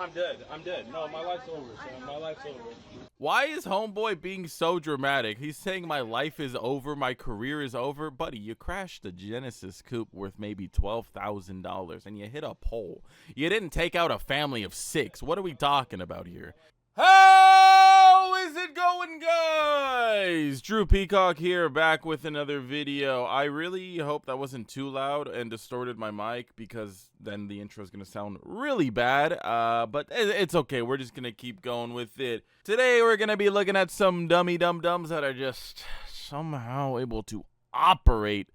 I'm dead. I'm dead. No, my life's over, son. My life's over. Why is homeboy being so dramatic? He's saying my life is over, my career is over. Buddy, you crashed a Genesis coupe worth maybe $12,000 and you hit a pole. You didn't take out a family of 6. What are we talking about here? How is it going, guys? Drew Peacock here, back with another video. I really hope that wasn't too loud and distorted my mic, because then the intro is going to sound really bad. But it's okay. We're just going to keep going with it. Today, we're going to be looking at some dummy dum-dums that are just somehow able to operate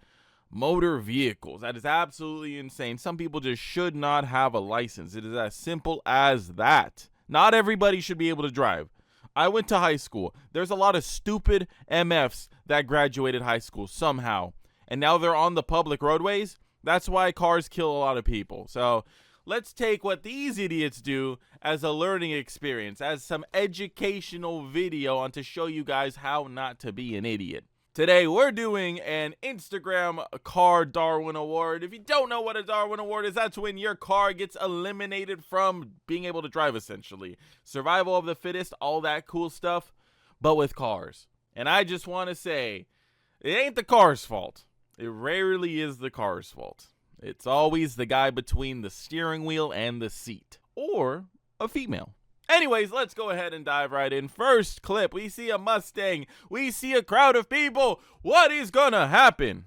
motor vehicles. That is absolutely insane. Some people just should not have a license. It is as simple as that. Not everybody should be able to drive. I went to high school. There's a lot of stupid MFs that graduated high school somehow, and now they're on the public roadways. That's why cars kill a lot of people. So let's take what these idiots do as a learning experience, as some educational video on to show you guys how not to be an idiot. Today, we're doing an Instagram car Darwin Award. If you don't know what a Darwin Award is, that's when your car gets eliminated from being able to drive, essentially. Survival of the fittest, all that cool stuff, but with cars. And I just want to say, it ain't the car's fault. It rarely is the car's fault. It's always the guy between the steering wheel and the seat. Or a female. Anyways, let's go ahead and dive right in. First clip, we see a Mustang. We see a crowd of people. What is gonna happen?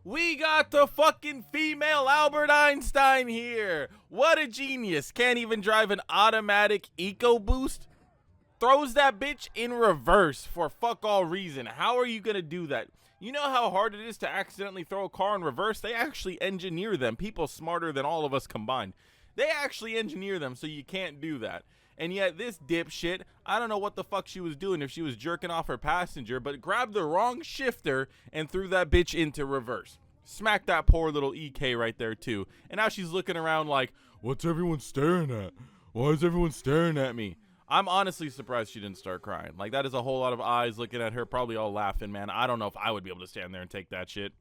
We got the fucking female Albert Einstein here. What a genius. Can't even drive an automatic EcoBoost. Throws that bitch in reverse for fuck all reason. How are you gonna do that? You know how hard it is to accidentally throw a car in reverse? They actually engineer them. People smarter than all of us combined. They actually engineer them so you can't do that. And yet this dipshit, I don't know what the fuck she was doing, if she was jerking off her passenger, but grabbed the wrong shifter and threw that bitch into reverse. Smacked that poor little EK right there too. And now she's looking around like, what's everyone staring at? Why is everyone staring at me? I'm honestly surprised she didn't start crying. Like, that is a whole lot of eyes looking at her, probably all laughing, man. I don't know if I would be able to stand there and take that shit.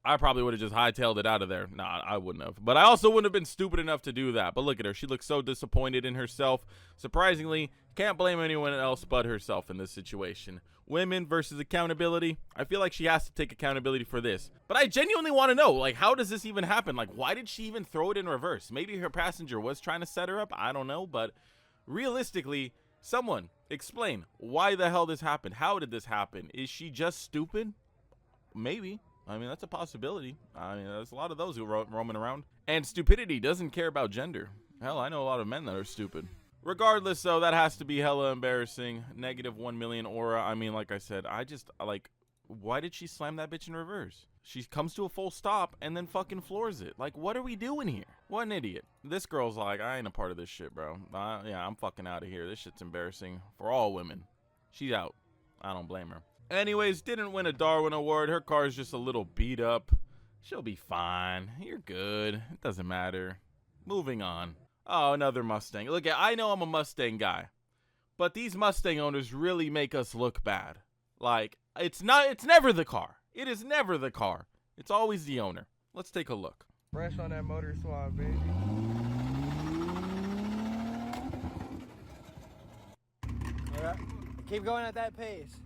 I probably would have just hightailed it out of there. Nah, I wouldn't have. But I also wouldn't have been stupid enough to do that. But look at her. She looks so disappointed in herself. Surprisingly, can't blame anyone else but herself in this situation. Women versus accountability. I feel like she has to take accountability for this. But I genuinely want to know, like, how does this even happen? Like, why did she even throw it in reverse? Maybe her passenger was trying to set her up. I don't know. But realistically, someone explain why the hell this happened. How did this happen? Is she just stupid? Maybe. I mean, that's a possibility. I mean, there's a lot of those who roaming around. And stupidity doesn't care about gender. Hell, I know a lot of men that are stupid. Regardless, though, that has to be hella embarrassing. Negative 1 million aura. I mean, like I said, like, why did she slam that bitch in reverse? She comes to a full stop and then fucking floors it. Like, what are we doing here? What an idiot. This girl's like, I ain't a part of this shit, bro. Yeah, I'm fucking out of here. This shit's embarrassing for all women. She's out. I don't blame her. Anyways, didn't win a Darwin Award. Her car's just a little beat up. She'll be fine. You're good. It doesn't matter. Moving on. Oh, another Mustang. Look, I know I'm a Mustang guy, but these Mustang owners really make us look bad. Like, it's never the car. It is never the car. It's always the owner. Let's take a look. Fresh on that motor swap, baby. All right. Keep going at that pace.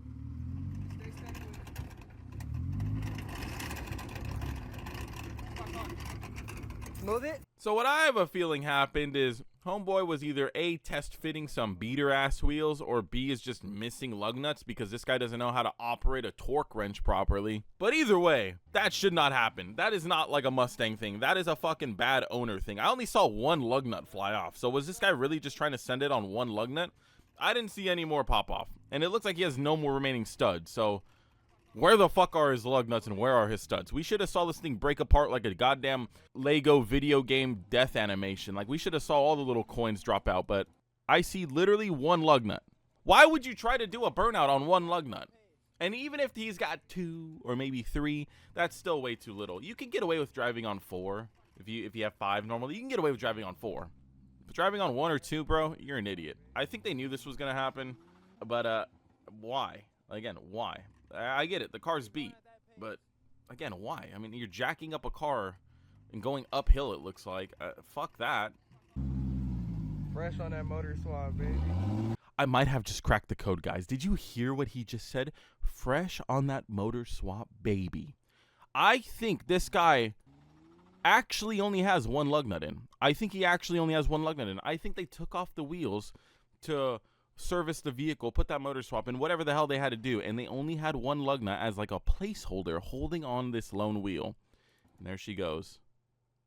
Smooth it. So what I have a feeling happened is homeboy was either A, test fitting some beater ass wheels, or B, is just missing lug nuts because this guy doesn't know how to operate a torque wrench properly. But either way, that should not happen. That is not like a Mustang thing. That is a fucking bad owner thing. I only saw one lug nut fly off. So was this guy really just trying to send it on one lug nut? I didn't see any more pop off. And it looks like he has no more remaining studs. So where the fuck are his lug nuts and where are his studs? We should have saw this thing break apart like a goddamn Lego video game death animation. Like we should have saw all the little coins drop out, but I see literally one lug nut. Why would you try to do a burnout on one lug nut? And even if he's got 2 or maybe 3, that's still way too little. You can get away with driving on 4. If you have 5 normally, you can get away with driving on 4. But driving on 1 or 2, bro, you're an idiot. I think they knew this was gonna happen, but why? Again, why? I get it, the car's beat, but again, why? I mean, you're jacking up a car and going uphill, it looks like. Fuck that. Fresh on that motor swap, baby. I might have just cracked the code, guys. Did you hear what he just said? Fresh on that motor swap, baby. I think this guy actually only has 1 lug nut in. I think he actually only has 1 lug nut in. I think they took off the wheels to service the vehicle, put that motor swap in, whatever the hell they had to do, and they only had 1 lug nut as like a placeholder holding on this lone wheel. And there she goes.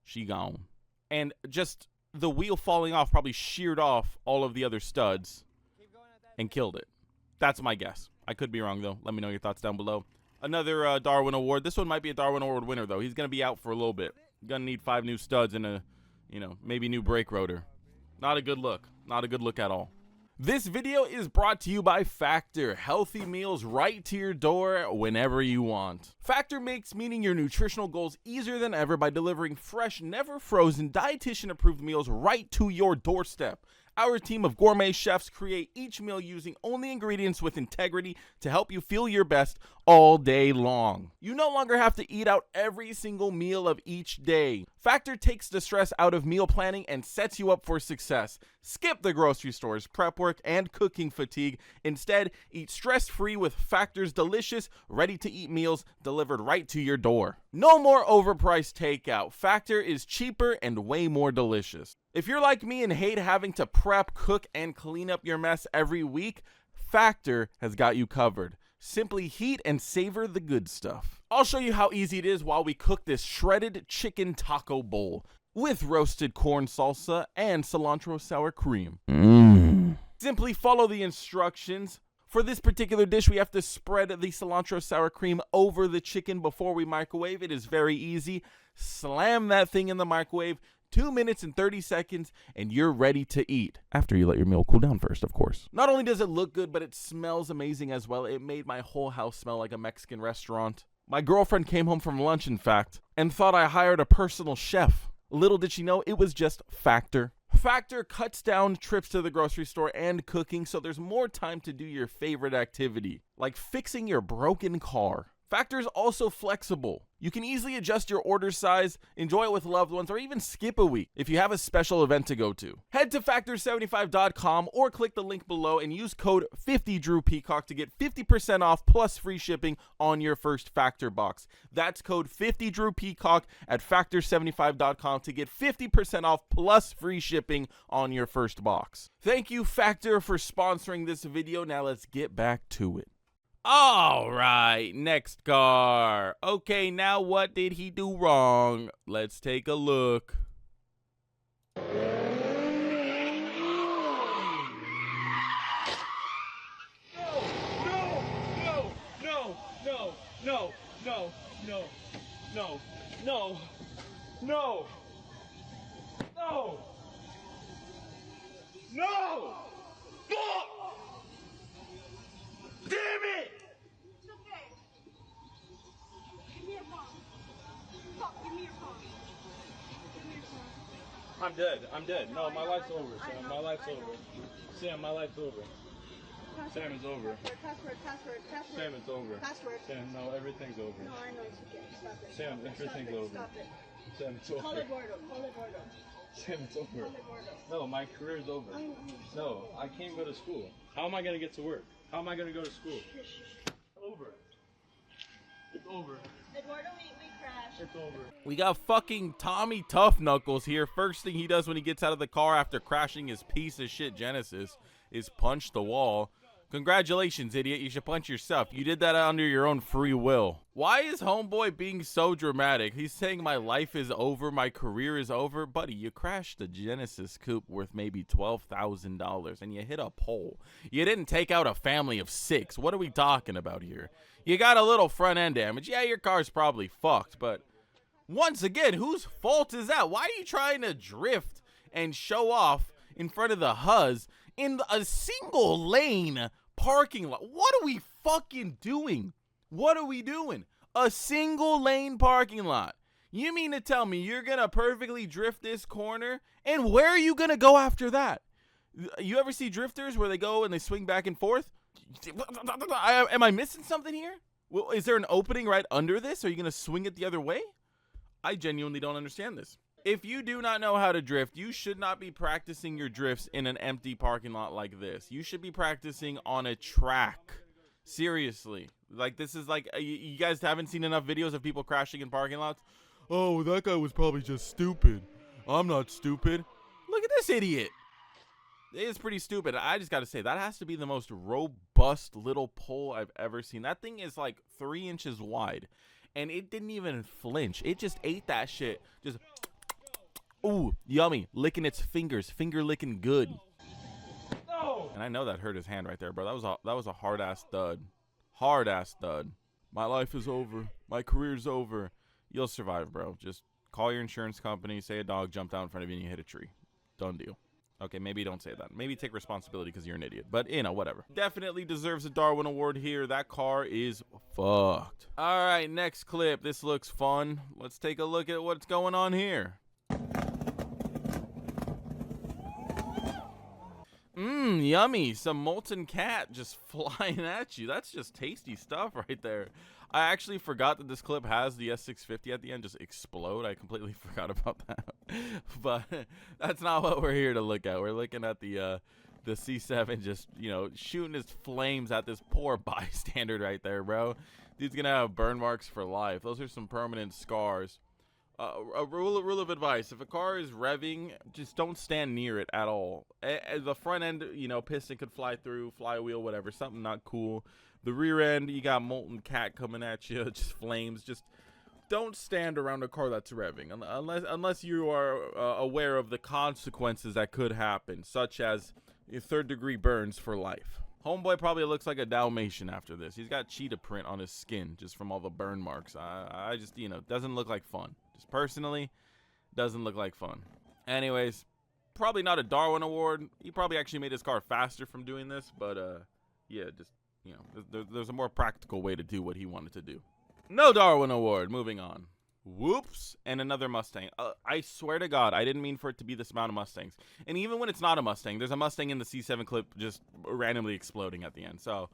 She gone. And just the wheel falling off probably sheared off all of the other studs and killed it. That's my guess. I could be wrong, though. Let me know your thoughts down below. Another Darwin Award. This one might be a Darwin Award winner, though. He's going to be out for a little bit. Going to need 5 new studs and a, maybe new brake rotor. Not a good look. Not a good look at all. This video is brought to you by Factor. Healthy meals right to your door whenever you want. Factor makes meeting your nutritional goals easier than ever by delivering fresh, never frozen, dietitian-approved meals right to your doorstep. Our team of gourmet chefs create each meal using only ingredients with integrity to help you feel your best all day long. You no longer have to eat out every single meal of each day. Factor takes the stress out of meal planning and sets you up for success. Skip the grocery stores, prep work, and cooking fatigue. Instead, eat stress-free with Factor's delicious, ready-to-eat meals delivered right to your door. No more overpriced takeout. Factor is cheaper and way more delicious. If you're like me and hate having to prep, cook, and clean up your mess every week, Factor has got you covered. Simply heat and savor the good stuff. I'll show you how easy it is while we cook this shredded chicken taco bowl with roasted corn salsa and cilantro sour cream. Simply follow the instructions. For this particular dish, we have to spread the cilantro sour cream over the chicken before we microwave. It is very easy. Slam that thing in the microwave. 2 minutes and 30 seconds, and you're ready to eat. After you let your meal cool down first, of course. Not only does it look good, but it smells amazing as well. It made my whole house smell like a Mexican restaurant. My girlfriend came home from lunch, in fact, and thought I hired a personal chef. Little did she know, it was just Factor. Factor cuts down trips to the grocery store and cooking, so there's more time to do your favorite activity, like fixing your broken car. Factor is also flexible. You can easily adjust your order size, enjoy it with loved ones, or even skip a week if you have a special event to go to. Head to factor75.com or click the link below and use code 50DrewPeacock to get 50% off plus free shipping on your first Factor box. That's code 50DrewPeacock at factor75.com to get 50% off plus free shipping on your first box. Thank you, Factor, for sponsoring this video. Now let's get back to it. All right, next car. Okay, now what did he do wrong? Let's take a look. No, damn it! It's okay. Give me your phone. Fuck, give me your phone. Give me your phone. I'm dead. No, my life's over, Sam. My life's over. Sam, my life's over. Sam, it's over. Password. Sam, it's over. Password. Sam, no, everything's over. No, I know it's okay. Stop it. Sam, everything's over. Stop it. Sam, it's over. Call Eduardo. Sam, it's over. Call Eduardo. No, my career's over. No, I can't go to school. How am I going to get to work? How am I going to go to school? Over. It's over. Eduardo, we crashed. It's over. We got fucking Tommy Tough Knuckles here. First thing he does when he gets out of the car after crashing his piece of shit Genesis is punch the wall. Congratulations, idiot. You should punch yourself. You did that under your own free will. Why is homeboy being so dramatic? He's saying my life is over, my career is over. Buddy, you crashed a Genesis coupe worth maybe $12,000 and you hit a pole. You didn't take out a family of 6. What are we talking about here? You got a little front end damage. Yeah, your car's probably fucked, but once again, whose fault is that? Why are you trying to drift and show off in front of the Huz in a single lane parking lot? What are we fucking doing? What are we doing? A single lane parking lot. You mean to tell me you're gonna perfectly drift this corner? And where are you gonna go after that? You ever see drifters where they go and they swing back and forth? Am I missing something here? Well, is there an opening right under this? Are you gonna swing it the other way? I genuinely don't understand this. If you do not know how to drift, you should not be practicing your drifts in an empty parking lot like this. You should be practicing on a track. Seriously. Like, this is like, you guys haven't seen enough videos of people crashing in parking lots? Oh, that guy was probably just stupid. I'm not stupid. Look at this idiot. It is pretty stupid. I just got to say, that has to be the most robust little pole I've ever seen. That thing is like 3 inches wide. And it didn't even flinch. It just ate that shit. Just... ooh, yummy. Licking its fingers. Finger licking good. No. And I know that hurt his hand right there, bro. That was a hard-ass thud. Hard-ass thud. My life is over. My career's over. You'll survive, bro. Just call your insurance company. Say a dog jumped out in front of you and you hit a tree. Done deal. Okay, maybe don't say that. Maybe take responsibility because you're an idiot. But, you know, whatever. Definitely deserves a Darwin Award here. That car is fucked. All right, next clip. This looks fun. Let's take a look at what's going on here. Yummy. Some molten cat just flying at you. That's just tasty stuff right there. I actually forgot that this clip has the S650 at the end just explode. I completely forgot about that. But that's not what we're here to look at. We're looking at the C7 just, you know, shooting his flames at this poor bystander right there, bro. Dude's gonna have burn marks for life. Those are some permanent scars. A rule of advice: if a car is revving, just don't stand near it at all. The front end, you know, piston could fly through, flywheel, whatever, something not cool. The rear end, you got molten cat coming at you, just flames. Just don't stand around a car that's revving unless you are aware of the consequences that could happen, such as 3rd-degree burns for life. Homeboy probably looks like a Dalmatian after this. He's got cheetah print on his skin just from all the burn marks. I just, you know, doesn't look like fun. Just personally, doesn't look like fun. Anyways, probably not a Darwin Award. He probably actually made his car faster from doing this, but yeah, just, you know, there's a more practical way to do what he wanted to do. No Darwin Award. Moving on. Whoops. And another Mustang. I swear to God, I didn't mean for it to be this amount of Mustangs. And even when it's not a Mustang, there's a Mustang in the C7 clip just randomly exploding at the end. So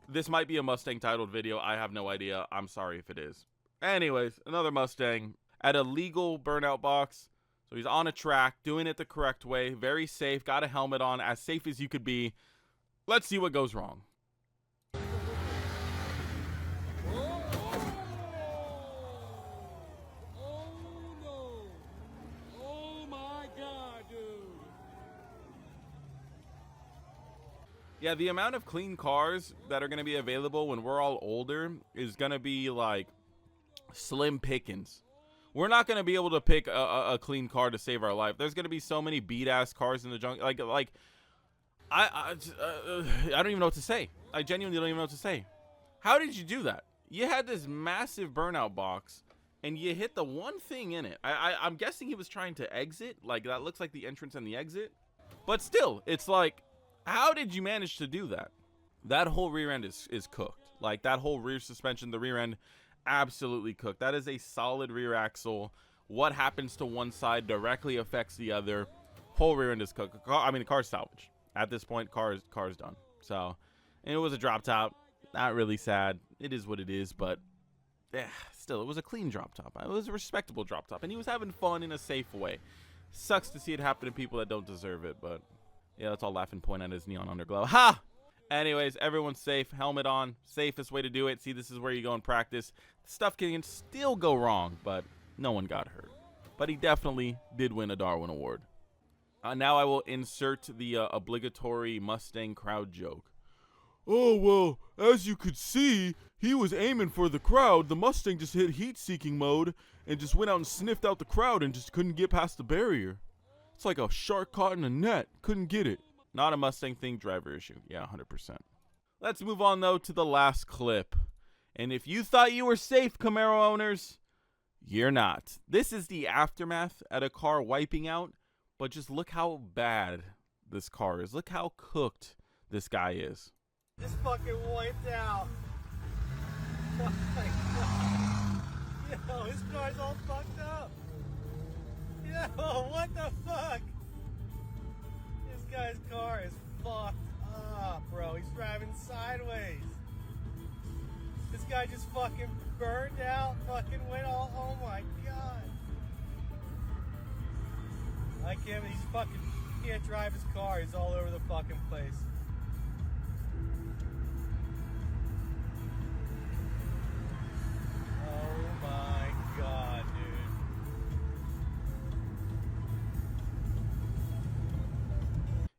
this might be a Mustang titled video. I have no idea. I'm sorry if it is. Anyways, another Mustang at a legal burnout box. So he's on a track, doing it the correct way. Very safe. Got a helmet on. As safe as you could be. Let's see what goes wrong. Yeah, the amount of clean cars that are going to be available when we're all older is going to be like slim pickings. We're not going to be able to pick a clean car to save our life. There's going to be so many beat-ass cars in the junk. Like I don't even know what to say. I genuinely don't even know what to say. How did you do that? You had this massive burnout box, and you hit the one thing in it. I'm guessing he was trying to exit. Like, that looks like the entrance and the exit. But still, it's like, how did you manage to do that? That whole rear end is cooked. Like, that whole rear suspension, the rear end, absolutely cooked. That is a solid rear axle. What happens to one side directly affects the other. Whole rear end is cooked. The car's salvaged. At this point, car's done. So, and it was a drop top. Not really sad. It is what it is, but still, it was a clean drop top. It was a respectable drop top, and he was having fun in a safe way. Sucks to see it happen to people that don't deserve it, but yeah, let's all laugh and point at his neon underglow. Ha! Anyways, everyone's safe. Helmet on. Safest way to do it. See, this is where you go and practice. Stuff can still go wrong, but no one got hurt. But he definitely did win a Darwin Award. Now I will insert the obligatory Mustang crowd joke. Oh, well, as you could see, he was aiming for the crowd. The Mustang just hit heat-seeking mode and just went out and sniffed out the crowd and just couldn't get past the barrier. It's like a shark caught in a net. Couldn't get it. Not a Mustang thing, driver issue. Yeah, 100%. Let's move on, though, to the last clip. And if you thought you were safe, Camaro owners, you're not. This is the aftermath at a car wiping out, but just look how bad this car is. Look how cooked this guy is. Just fucking wiped out. Oh my God. Yo, his car's all fucked up. Yo, what the fuck? This guy's car is fucked up, bro. He's driving sideways. This guy just fucking burned out, fucking went all, oh my God. I can't, he can't drive his car. He's all over the fucking place. Oh my God, dude.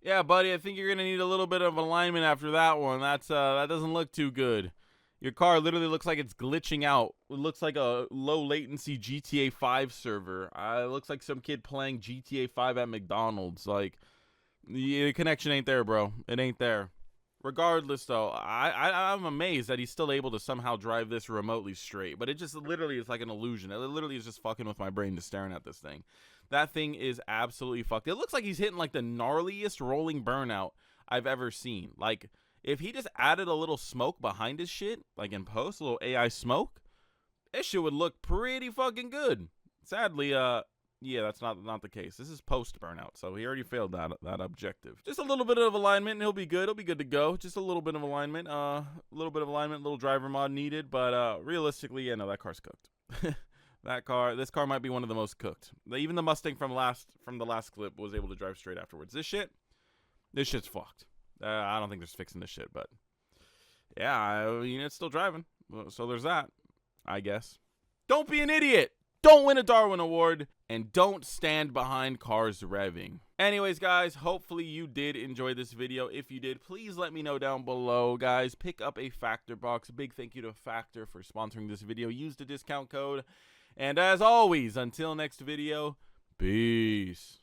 Yeah, buddy, I think you're gonna need a little bit of alignment after that one. That doesn't look too good. Your car literally looks like it's glitching out. It looks like a low latency GTA 5 server. It looks like some kid playing GTA 5 at McDonald's. Like, the connection ain't there, bro. It ain't there. Regardless, though, I'm amazed that he's still able to somehow drive this remotely straight. But it just literally is like an illusion. It literally is just fucking with my brain just staring at this thing. That thing is absolutely fucked. It looks like he's hitting like the gnarliest rolling burnout I've ever seen. Like, if he just added a little smoke behind his shit, like in post, a little AI smoke, this shit would look pretty fucking good. Sadly, yeah, that's not the case. This is post burnout, so he already failed that objective. Just a little bit of alignment, and he'll be good. He'll be good to go. Just a little bit of alignment, little driver mod needed. But realistically, yeah, no, that car's cooked. This car might be one of the most cooked. Even the Mustang from the last clip was able to drive straight afterwards. This shit's fucked. I don't think there's fixing this shit, but yeah, it's still driving. So there's that, I guess. Don't be an idiot. Don't win a Darwin Award, and don't stand behind cars revving. Anyways, guys, hopefully you did enjoy this video. If you did, please let me know down below, guys. Pick up a Factor box. Big thank you to Factor for sponsoring this video. Use the discount code. And as always, until next video, peace.